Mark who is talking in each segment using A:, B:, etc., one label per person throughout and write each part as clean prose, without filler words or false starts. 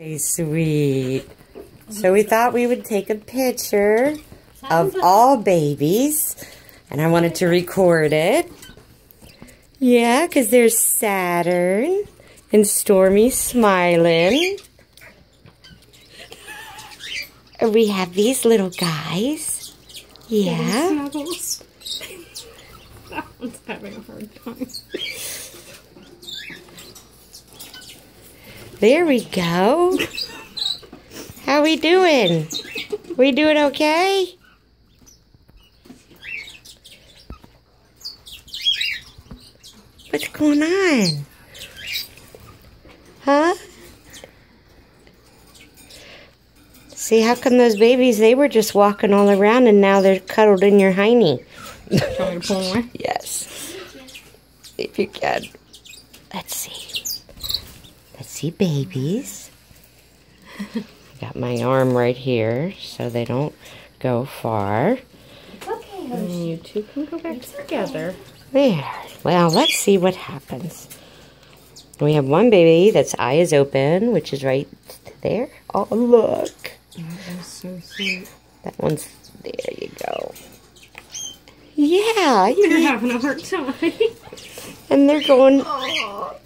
A: Hey, sweet. So we thought we would take a picture of all babies, and I wanted to record it. Yeah, because there's Saturn and Stormy smiling. And we have these little guys. Yeah.
B: That one's having a hard time.
A: There we go. How we doing? We doing okay? What's going on? Huh? See, how come those babies, they were just walking all around and now they're cuddled in your hiney?
B: Trying to pull away?
A: Yes. If you can. Let's see. Let's see babies. Got my arm right here so they don't go far.
B: Okay, and you two can go back together.
A: There. Well, let's see what happens. We have one baby that's eye is open, which is right there. Oh, look.
B: That is so sweet.
A: That one's, there you go. Yeah.
B: You're having a hard time.
A: And they're going,
B: Oh,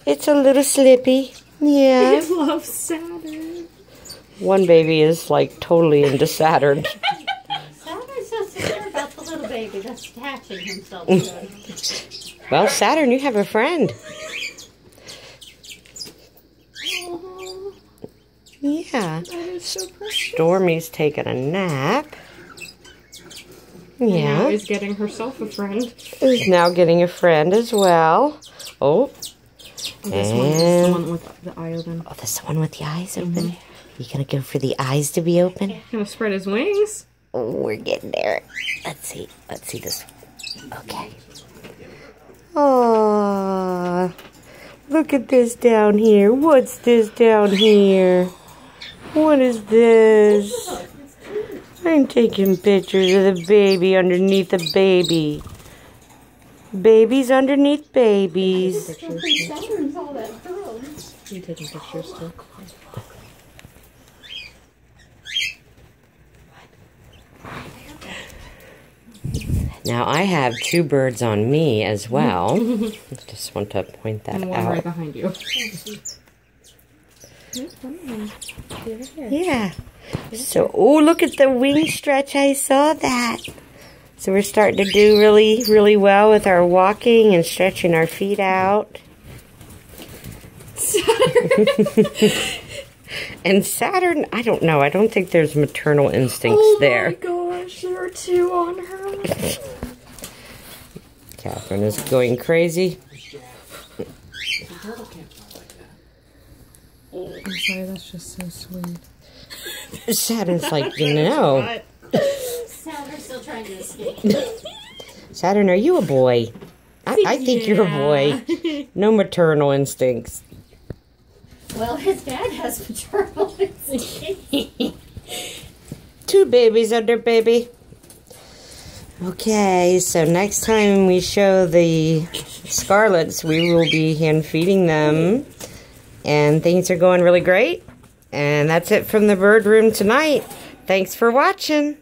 A: it's a little slippy. Yeah.
B: I love Saturn.
A: One baby is like totally into Saturn.
C: Saturn's so secure about the little baby that's attaching himself to it.
A: Well, Saturn, you have a friend.
B: Oh,
A: Yeah.
B: that is so precious.
A: Stormy's taking a nap.
B: Now
A: Yeah.
B: is getting herself a friend.
A: Is now getting a friend as well. Oh.
B: Oh, this one is the one with the eye open.
A: Oh, this one with the eyes open. You gonna go for the eyes to be open?
B: Gonna spread his wings.
A: Oh, we're getting there. Let's see. Let's see this. Okay. Oh, look at this down here. What's this down here? What is this? I'm taking pictures of the baby underneath the baby. Babies underneath babies.
C: Saturn's all that curl.
B: You taking pictures too?
A: Now I have two birds on me as well. Just want to point that
B: And one
A: out.
B: right behind you.
A: Yeah. So, oh, look at the wing stretch. I saw that. So we're starting to do really, really well with our walking and stretching our feet out. And Saturn, I don't know. I don't think there's maternal instincts there.
B: Oh my gosh, there are two on her.
A: Catherine is going crazy.
B: I'm sorry, that's just so sweet.
A: Saturn's like, you know.
C: Saturn's still trying to escape.
A: Saturn, are you a boy? I think you're a boy. No maternal instincts.
C: Well, his dad has maternal instincts.
A: Two babies under baby. Okay, so next time we show the Scarlets, we will be hand feeding them. And things are going really great. And that's it from the bird room tonight. Thanks for watching.